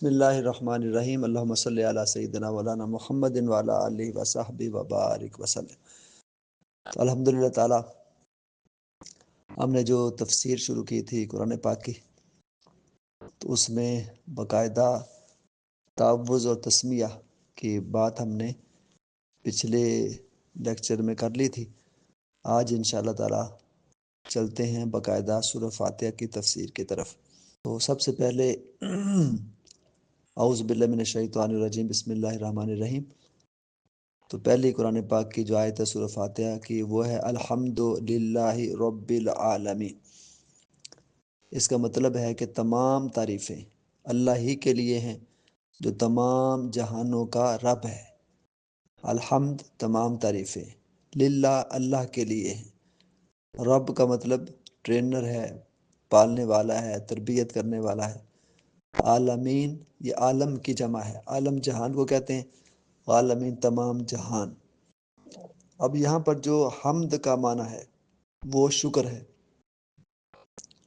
بسم اللہ الرحمن الرحیم اللہم صلی علی سیدنا مولانا محمد وعلی آلہ وصحبہ وبارک وسلم۔ تو الحمدللہ تعالی ہم نے جو تفسیر شروع کی تھی قرآن پاک کی، تو اس میں باقاعدہ تعوذ اور تسمیہ کی بات ہم نے پچھلے لیکچر میں کر لی تھی۔ آج انشاءاللہ تعالی چلتے ہیں باقاعدہ سورہ فاتحہ کی تفسیر کی طرف۔ تو سب سے پہلے اعوذ باللہ من الشیطان الرجیم بسم اللہ الرحمن الرحیم۔ تو پہلی قرآن پاک کی جو آیت ہے سورہ فاتحہ کی وہ ہے الحمد للہ رب العالمین۔ اس کا مطلب ہے کہ تمام تعریفیں اللہ ہی کے لیے ہیں جو تمام جہانوں کا رب ہے۔ الحمد تمام تعریفیں، للہ اللہ کے لیے ہیں۔ رب کا مطلب ٹرینر ہے، پالنے والا ہے، تربیت کرنے والا ہے۔ عالمین یہ عالم کی جمع ہے، عالم جہان کو کہتے ہیں، عالمین تمام جہان۔ اب یہاں پر جو حمد کا معنی ہے وہ شکر ہے،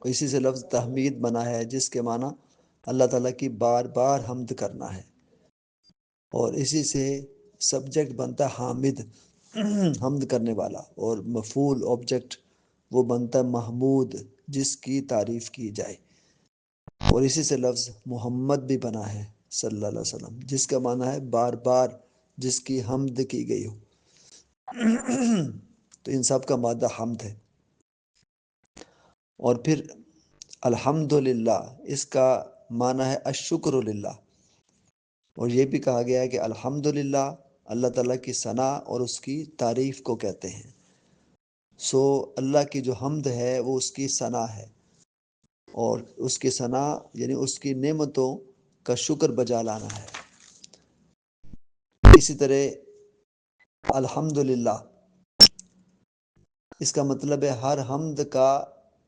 اسی سے لفظ تحمید بنا ہے جس کے معنی اللہ تعالیٰ کی بار بار حمد کرنا ہے، اور اسی سے سبجیکٹ بنتا ہے حامد، حمد کرنے والا، اور مفعول آبجیکٹ وہ بنتا ہے محمود جس کی تعریف کی جائے، اور اسی سے لفظ محمد بھی بنا ہے صلی اللہ علیہ وسلم جس کا معنی ہے بار بار جس کی حمد کی گئی ہو۔ تو ان سب کا مادہ حمد ہے۔ اور پھر الحمدللہ اس کا معنی ہے الشکر للہ، اور یہ بھی کہا گیا ہے کہ الحمدللہ اللہ تعالیٰ کی ثنا اور اس کی تعریف کو کہتے ہیں۔ سو اللہ کی جو حمد ہے وہ اس کی ثنا ہے، اور اس کی ثنا یعنی اس کی نعمتوں کا شکر بجا لانا ہے۔ اسی طرح الحمدللہ اس کا مطلب ہے ہر حمد کا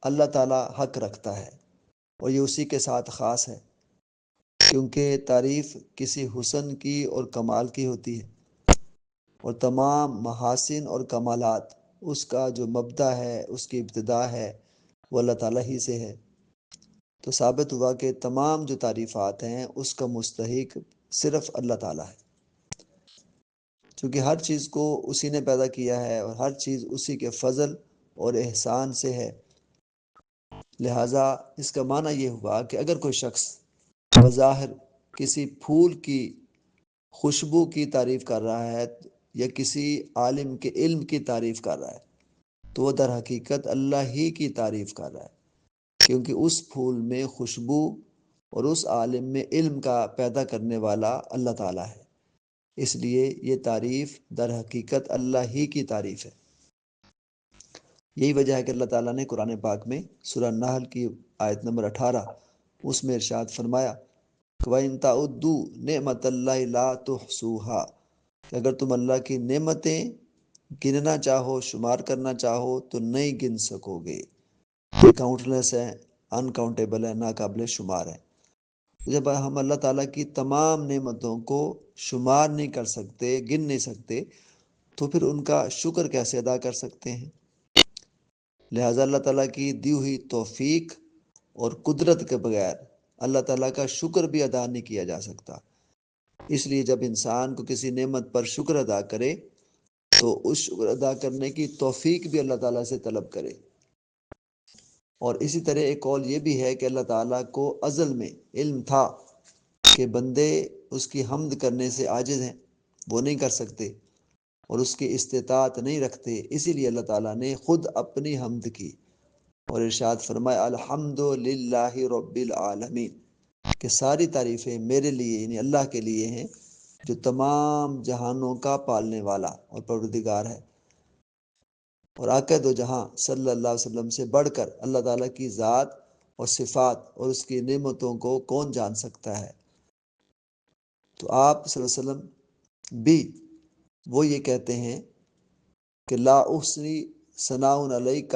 اللہ تعالیٰ حق رکھتا ہے، اور یہ اسی کے ساتھ خاص ہے، کیونکہ تعریف کسی حسن کی اور کمال کی ہوتی ہے، اور تمام محاسن اور کمالات اس کا جو مبدا ہے، اس کی ابتدا ہے، وہ اللہ تعالیٰ ہی سے ہے۔ تو ثابت ہوا کہ تمام جو تعریفات ہیں اس کا مستحق صرف اللہ تعالیٰ ہے، چونکہ ہر چیز کو اسی نے پیدا کیا ہے اور ہر چیز اسی کے فضل اور احسان سے ہے۔ لہٰذا اس کا معنی یہ ہوا کہ اگر کوئی شخص بظاہر کسی پھول کی خوشبو کی تعریف کر رہا ہے یا کسی عالم کے علم کی تعریف کر رہا ہے، تو وہ در حقیقت اللہ ہی کی تعریف کر رہا ہے، کیونکہ اس پھول میں خوشبو اور اس عالم میں علم کا پیدا کرنے والا اللہ تعالیٰ ہے، اس لیے یہ تعریف در حقیقت اللہ ہی کی تعریف ہے۔ یہی وجہ ہے کہ اللہ تعالیٰ نے قرآن پاک میں سورہ نحل کی آیت نمبر 18 اس میں ارشاد فرمایا وَإِن تَعُدُّوا نِعْمَةَ اللَّهِ لَا تُحْصُوهَا، کہ اگر تم اللہ کی نعمتیں گننا چاہو، شمار کرنا چاہو تو نہیں گن سکو گے۔ یہ کاؤنٹ لیس ہے، انکاؤنٹیبل ہے، ناقابل شمار ہے۔ جب ہم اللہ تعالیٰ کی تمام نعمتوں کو شمار نہیں کر سکتے، گن نہیں سکتے، تو پھر ان کا شکر کیسے ادا کر سکتے ہیں؟ لہٰذا اللہ تعالیٰ کی دی ہوئی توفیق اور قدرت کے بغیر اللہ تعالیٰ کا شکر بھی ادا نہیں کیا جا سکتا۔ اس لیے جب انسان کو کسی نعمت پر شکر ادا کرے تو اس شکر ادا کرنے کی توفیق بھی اللہ تعالیٰ سے طلب کرے۔ اور اسی طرح ایک قول یہ بھی ہے کہ اللہ تعالیٰ کو ازل میں علم تھا کہ بندے اس کی حمد کرنے سے عاجز ہیں، وہ نہیں کر سکتے اور اس کی استطاعت نہیں رکھتے، اسی لیے اللہ تعالیٰ نے خود اپنی حمد کی اور ارشاد فرمایا الحمد للہ رب العالمین، کہ ساری تعریفیں میرے لیے یعنی اللہ کے لیے ہیں جو تمام جہانوں کا پالنے والا اور پروردگار ہے۔ اور آقا دو جہاں صلی اللہ علیہ وسلم سے بڑھ کر اللہ تعالیٰ کی ذات اور صفات اور اس کی نعمتوں کو کون جان سکتا ہے؟ تو آپ صلی اللہ علیہ وسلم بھی وہ یہ کہتے ہیں کہ لا احصی ثناء علیک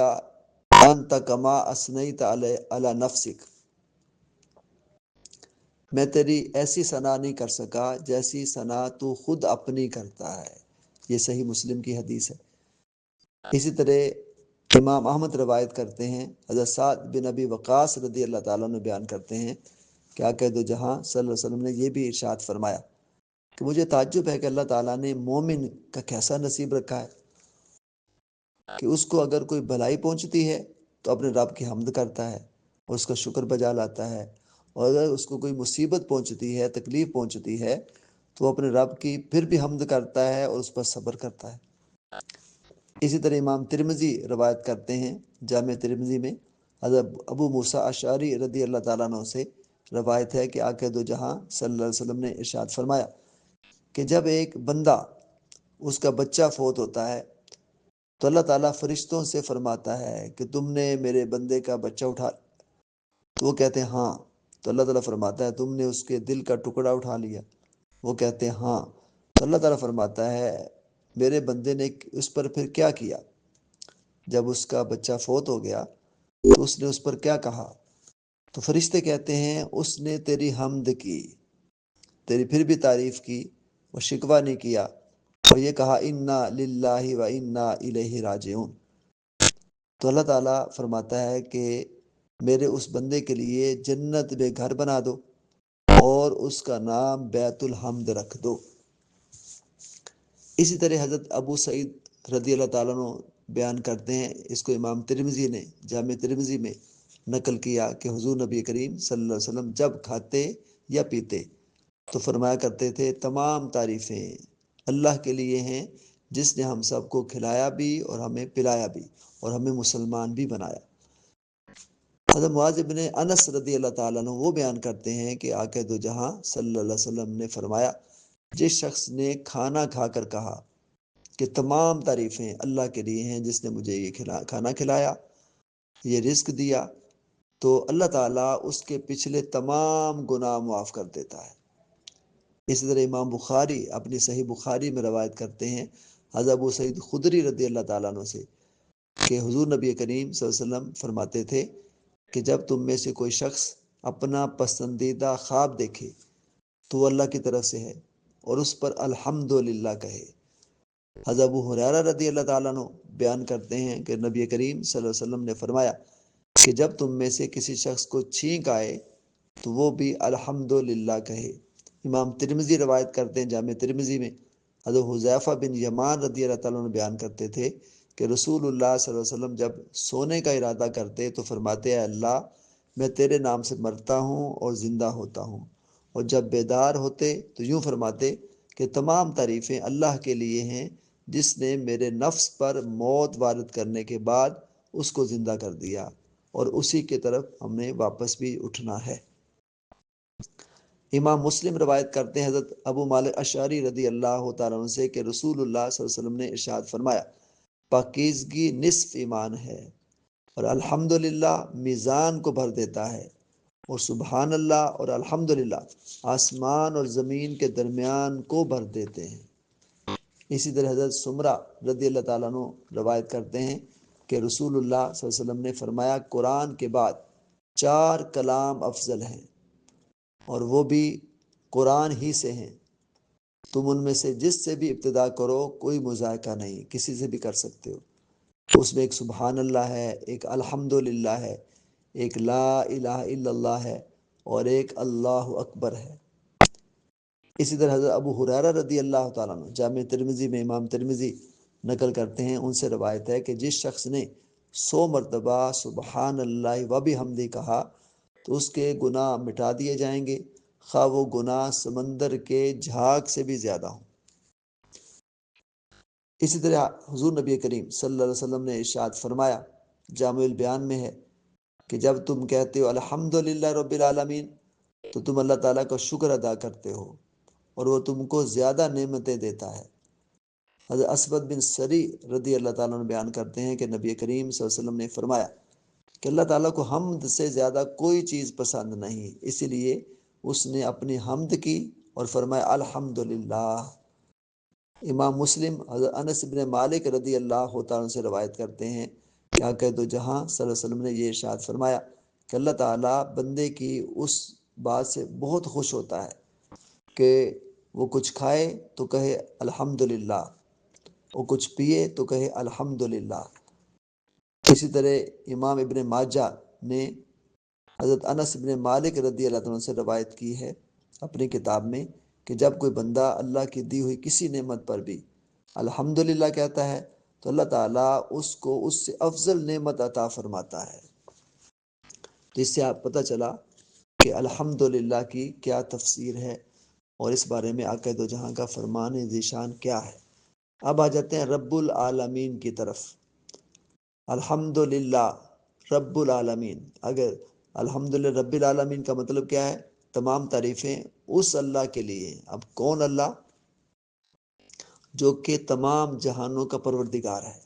انت کما اثنیت علی نفسک، میں تیری ایسی ثنا نہیں کر سکا جیسی ثنا تو خود اپنی کرتا ہے۔ یہ صحیح مسلم کی حدیث ہے۔ اسی طرح امام احمد روایت کرتے ہیں، حضرت سعد بن ابی وقاص رضی اللہ تعالیٰ عنہ بیان کرتے ہیں کہ آقا دو جہاں صلی اللہ علیہ وسلم نے یہ بھی ارشاد فرمایا کہ مجھے تعجب ہے کہ اللہ تعالیٰ نے مومن کا کیسا نصیب رکھا ہے کہ اس کو اگر کوئی بھلائی پہنچتی ہے تو اپنے رب کی حمد کرتا ہے اور اس کا شکر بجا لاتا ہے، اور اگر اس کو کوئی مصیبت پہنچتی ہے، تکلیف پہنچتی ہے، تو وہ اپنے رب کی پھر بھی حمد کرتا ہے اور اس پر صبر کرتا ہے۔ اسی طرح امام ترمذی روایت کرتے ہیں، جامع ترمذی میں حضرت ابو موسیٰ اشعری رضی اللہ تعالیٰ عنہ سے روایت ہے کہ آقا دو جہاں صلی اللہ علیہ وسلم نے ارشاد فرمایا کہ جب ایک بندہ اس کا بچہ فوت ہوتا ہے تو اللہ تعالیٰ فرشتوں سے فرماتا ہے کہ تم نے میرے بندے کا بچہ اٹھا، تو وہ کہتے ہیں ہاں، تو اللہ تعالیٰ فرماتا ہے تم نے اس کے دل کا ٹکڑا اٹھا لیا، وہ کہتے ہیں ہاں، تو اللہ تعالیٰ فرماتا ہے میرے بندے نے اس پر پھر کیا کیا؟ جب اس کا بچہ فوت ہو گیا تو اس نے اس پر کیا کہا؟ تو فرشتے کہتے ہیں اس نے تیری حمد کی، تیری پھر بھی تعریف کی، وہ شکوہ نہیں کیا، اور یہ کہا انا للہ و انا الیہ راجعون۔ تو اللہ تعالیٰ فرماتا ہے کہ میرے اس بندے کے لیے جنت میں گھر بنا دو اور اس کا نام بیت الحمد رکھ دو۔ اسی طرح حضرت ابو سعید رضی اللہ تعالیٰ عنہ بیان کرتے ہیں، اس کو امام ترمذی نے جامع ترمذی میں نقل کیا کہ حضور نبی کریم صلی اللہ علیہ وسلم جب کھاتے یا پیتے تو فرمایا کرتے تھے تمام تعریفیں اللہ کے لیے ہیں جس نے ہم سب کو کھلایا بھی اور ہمیں پلایا بھی اور ہمیں مسلمان بھی بنایا۔ حضرت معاذ بن انس رضی اللہ تعالیٰ عنہ وہ بیان کرتے ہیں کہ آقا دو جہاں صلی اللہ علیہ وسلم نے فرمایا جس شخص نے کھانا کھا کر کہا کہ تمام تعریفیں اللہ کے لیے ہیں جس نے مجھے یہ کھانا کھلایا، یہ رزق دیا، تو اللہ تعالیٰ اس کے پچھلے تمام گناہ معاف کر دیتا ہے۔ اسی طرح امام بخاری اپنی صحیح بخاری میں روایت کرتے ہیں حضرت ابو سعید خدری رضی اللہ تعالیٰ عنہ سے کہ حضور نبی کریم صلی اللہ علیہ وسلم فرماتے تھے کہ جب تم میں سے کوئی شخص اپنا پسندیدہ خواب دیکھے تو وہ اللہ کی طرف سے ہے اور اس پر الحمدللہ کہے۔ حضرت ابو ہریرہ رضی اللہ تعالیٰ عنہ بیان کرتے ہیں کہ نبی کریم صلی اللہ علیہ وسلم نے فرمایا کہ جب تم میں سے کسی شخص کو چھینک آئے تو وہ بھی الحمدللہ کہے۔ امام ترمذی روایت کرتے ہیں جامع ترمذی میں حضرت حذیفہ بن یمان رضی اللہ تعالیٰ عنہ بیان کرتے تھے کہ رسول اللہ صلی اللہ علیہ وسلم جب سونے کا ارادہ کرتے تو فرماتے ہیں اللہ میں تیرے نام سے مرتا ہوں اور زندہ ہوتا ہوں، اور جب بیدار ہوتے تو یوں فرماتے کہ تمام تعریفیں اللہ کے لیے ہیں جس نے میرے نفس پر موت وارد کرنے کے بعد اس کو زندہ کر دیا اور اسی کی طرف ہم نے واپس بھی اٹھنا ہے۔ امام مسلم روایت کرتے ہیں حضرت ابو مالک اشعری رضی اللہ تعالیٰ عنہ سے کہ رسول اللہ صلی اللہ علیہ وسلم نے ارشاد فرمایا پاکیزگی نصف ایمان ہے، اور الحمدللہ میزان کو بھر دیتا ہے، اور سبحان اللہ اور الحمدللہ آسمان اور زمین کے درمیان کو بھر دیتے ہیں۔ اسی طرح حضرت سمرہ رضی اللہ تعالیٰ عنہ روایت کرتے ہیں کہ رسول اللہ صلی اللہ علیہ وسلم نے فرمایا قرآن کے بعد 4 کلام افضل ہیں اور وہ بھی قرآن ہی سے ہیں، تم ان میں سے جس سے بھی ابتدا کرو کوئی مذائقہ نہیں، کسی سے بھی کر سکتے ہو۔ اس میں ایک سبحان اللہ ہے، ایک الحمدللہ ہے، ایک لا الہ الا اللہ ہے، اور ایک اللہ اکبر ہے۔ اسی طرح حضرت ابو ہریرہ رضی اللہ تعالیٰ عنہ جامع ترمذی میں امام ترمذی نقل کرتے ہیں، ان سے روایت ہے کہ جس شخص نے 100 مرتبہ سبحان اللہ و بحمدہ کہا تو اس کے گناہ مٹا دیے جائیں گے، خواہ وہ گناہ سمندر کے جھاگ سے بھی زیادہ ہوں۔ اسی طرح حضور نبی کریم صلی اللہ علیہ وسلم نے ارشاد فرمایا جامع البیان میں ہے کہ جب تم کہتے ہو الحمدللہ رب العالمین تو تم اللہ تعالیٰ کا شکر ادا کرتے ہو اور وہ تم کو زیادہ نعمتیں دیتا ہے۔ حضرت اسود بن سری رضی اللہ تعالیٰ عنہ بیان کرتے ہیں کہ نبی کریم صلی اللہ علیہ وسلم نے فرمایا کہ اللہ تعالیٰ کو حمد سے زیادہ کوئی چیز پسند نہیں، اسی لیے اس نے اپنی حمد کی اور فرمایا الحمدللہ۔ امام مسلم حضرت انس بن مالک رضی اللہ تعالیٰ عنہ سے روایت کرتے ہیں کہ آقا دو جہاں صلی اللہ علیہ وسلم نے یہ ارشاد فرمایا کہ اللہ تعالیٰ بندے کی اس بات سے بہت خوش ہوتا ہے کہ وہ کچھ کھائے تو کہے الحمدللہ، وہ کچھ پیے تو کہے الحمدللہ۔ اسی طرح امام ابن ماجہ نے حضرت انس بن مالک رضی اللہ عنہ سے روایت کی ہے اپنی کتاب میں کہ جب کوئی بندہ اللہ کی دی ہوئی کسی نعمت پر بھی الحمدللہ کہتا ہے تو اللہ تعالیٰ اس کو اس سے افضل نعمت عطا فرماتا ہے۔ تو اس سے آپ پتہ چلا کہ الحمدللہ کی کیا تفسیر ہے اور اس بارے میں آقا دو جہاں کا فرمان ذیشان کیا ہے۔ اب آ جاتے ہیں رب العالمین کی طرف۔ الحمدللہ رب العالمین، اگر الحمدللہ رب العالمین کا مطلب کیا ہے؟ تمام تعریفیں اس اللہ کے لیے ہیں۔ اب کون اللہ؟ جو کہ تمام جہانوں کا پروردگار ہے۔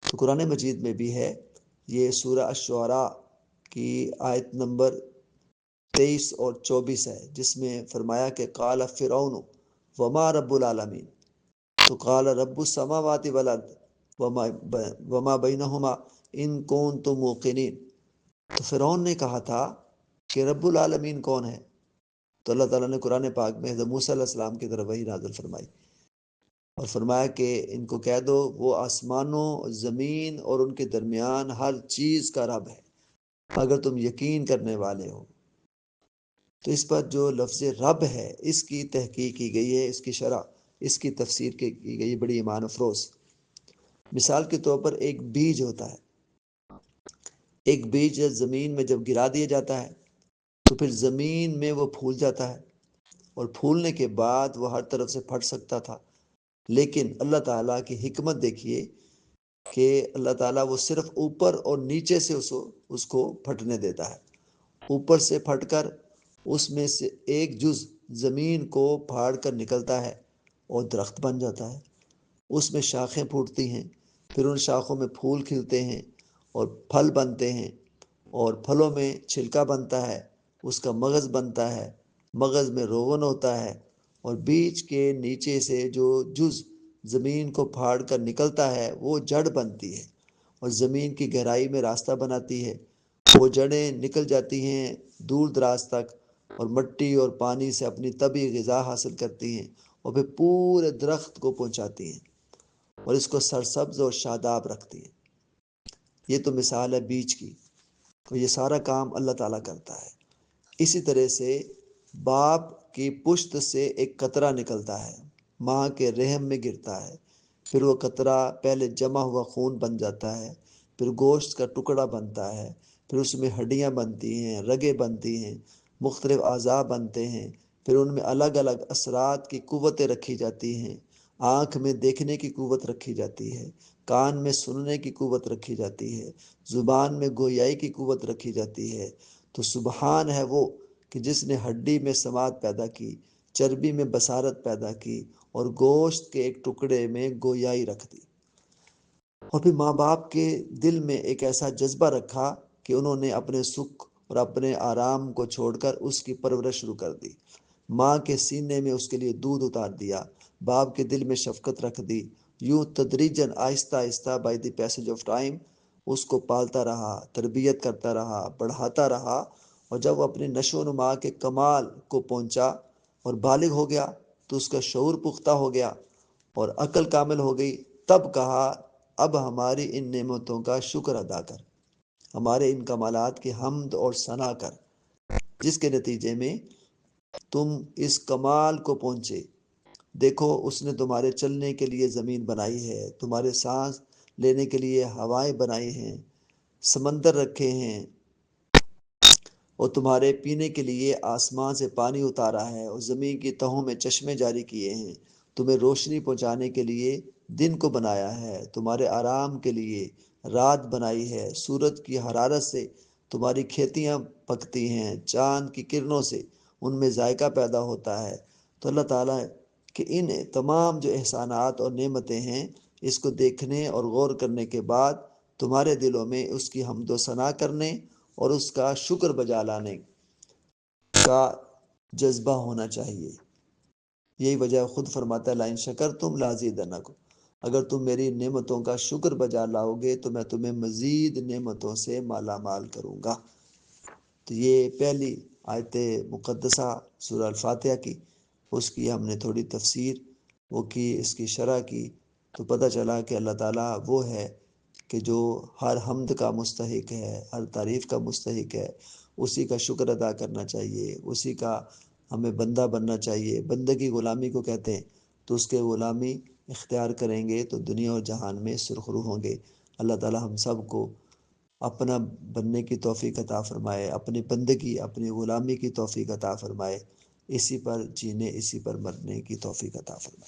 تو قرآن مجید میں بھی ہے، یہ سورہ الشعراء کی آیت نمبر 23 اور 24 ہے، جس میں فرمایا کہ قال فرعون وما رب العالمین، تو قال رب السماوات والارض وما بینہما ان کنتم موقنین۔ تو فرعون نے کہا تھا کہ رب العالمین کون ہے؟ تو اللہ تعالیٰ نے قرآن پاک میں حضرت موسیٰ علیہ السلام کی طرف وحی نازل فرمائی اور فرمایا کہ ان کو کہہ دو وہ آسمانوں، زمین اور ان کے درمیان ہر چیز کا رب ہے، اگر تم یقین کرنے والے ہو۔ تو اس پر جو لفظ رب ہے اس کی تحقیق کی گئی ہے، اس کی شرح، اس کی تفسیر کی گئی بڑی ایمان افروز۔ مثال کے طور پر ایک بیج ہوتا ہے، ایک بیج زمین میں جب گرا دیا جاتا ہے تو پھر زمین میں وہ پھول جاتا ہے، اور پھولنے کے بعد وہ ہر طرف سے پھٹ سکتا تھا، لیکن اللہ تعالیٰ کی حکمت دیکھیے کہ اللہ تعالیٰ وہ صرف اوپر اور نیچے سے اس کو پھٹنے دیتا ہے۔ اوپر سے پھٹ کر اس میں سے ایک جز زمین کو پھاڑ کر نکلتا ہے اور درخت بن جاتا ہے، اس میں شاخیں پھوٹتی ہیں، پھر ان شاخوں میں پھول کھلتے ہیں اور پھل بنتے ہیں، اور پھلوں میں چھلکا بنتا ہے، اس کا مغز بنتا ہے، مغز میں روغن ہوتا ہے، اور بیج کے نیچے سے جو جز زمین کو پھاڑ کر نکلتا ہے وہ جڑ بنتی ہے اور زمین کی گہرائی میں راستہ بناتی ہے۔ وہ جڑیں نکل جاتی ہیں دور دراز تک اور مٹی اور پانی سے اپنی طبیعی غذا حاصل کرتی ہیں اور پھر پورے درخت کو پہنچاتی ہیں اور اس کو سرسبز اور شاداب رکھتی ہیں۔ یہ تو مثال ہے بیج کی، تو یہ سارا کام اللہ تعالیٰ کرتا ہے۔ اسی طرح سے باپ کی پشت سے ایک قطرہ نکلتا ہے، ماں کے رحم میں گرتا ہے، پھر وہ قطرہ پہلے جمع ہوا خون بن جاتا ہے، پھر گوشت کا ٹکڑا بنتا ہے، پھر اس میں ہڈیاں بنتی ہیں، رگیں بنتی ہیں، مختلف اعضاء بنتے ہیں، پھر ان میں الگ الگ اثرات کی قوتیں رکھی جاتی ہیں۔ آنکھ میں دیکھنے کی قوت رکھی جاتی ہے، کان میں سننے کی قوت رکھی جاتی ہے، زبان میں گویائی کی قوت رکھی جاتی ہے۔ تو سبحان ہے وہ کہ جس نے ہڈی میں سماعت پیدا کی، چربی میں بصارت پیدا کی اور گوشت کے ایک ٹکڑے میں گویائی رکھ دی، اور پھر ماں باپ کے دل میں ایک ایسا جذبہ رکھا کہ انہوں نے اپنے سکھ اور اپنے آرام کو چھوڑ کر اس کی پرورش شروع کر دی۔ ماں کے سینے میں اس کے لیے دودھ اتار دیا، باپ کے دل میں شفقت رکھ دی، یوں تدریجاً آہستہ آہستہ by the passage of time اس کو پالتا رہا، تربیت کرتا رہا، بڑھاتا رہا، اور جب وہ اپنی نشو و نما کے کمال کو پہنچا اور بالغ ہو گیا تو اس کا شعور پختہ ہو گیا اور عقل کامل ہو گئی، تب کہا اب ہماری ان نعمتوں کا شکر ادا کر، ہمارے ان کمالات کی حمد اور ثنا کر، جس کے نتیجے میں تم اس کمال کو پہنچے۔ دیکھو اس نے تمہارے چلنے کے لیے زمین بنائی ہے، تمہارے سانس لینے کے لیے ہوائیں بنائی ہیں، سمندر رکھے ہیں، اور تمہارے پینے کے لیے آسمان سے پانی اتارا ہے اور زمین کی تہوں میں چشمے جاری کیے ہیں، تمہیں روشنی پہنچانے کے لیے دن کو بنایا ہے، تمہارے آرام کے لیے رات بنائی ہے، سورج کی حرارت سے تمہاری کھیتیاں پکتی ہیں، چاند کی کرنوں سے ان میں ذائقہ پیدا ہوتا ہے۔ تو اللہ تعالیٰ کہ ان تمام جو احسانات اور نعمتیں ہیں، اس کو دیکھنے اور غور کرنے کے بعد تمہارے دلوں میں اس کی حمد و ثنا کرنے اور اس کا شکر بجا لانے کا جذبہ ہونا چاہیے۔ یہی وجہ خود فرماتا ہے لَإِن شَكَرْتُمْ لَأَزِيدَنَّكُمْ، اگر تم میری نعمتوں کا شکر بجا لاؤ گے تو میں تمہیں مزید نعمتوں سے مالا مال کروں گا۔ تو یہ پہلی آیت مقدسہ سورہ الفاتحہ کی، اس کی ہم نے تھوڑی تفسیر وہ کی، اس کی شرح کی، تو پتہ چلا کہ اللہ تعالیٰ وہ ہے کہ جو ہر حمد کا مستحق ہے، ہر تعریف کا مستحق ہے، اسی کا شکر ادا کرنا چاہیے، اسی کا ہمیں بندہ بننا چاہیے۔ بندگی غلامی کو کہتے ہیں، تو اس کے غلامی اختیار کریں گے تو دنیا اور جہان میں سرخرو ہوں گے۔ اللہ تعالی ہم سب کو اپنا بننے کی توفیق عطا فرمائے، اپنی بندگی اپنی غلامی کی توفیق عطا فرمائے، اسی پر جینے اسی پر مرنے کی توفیق عطا فرمائے۔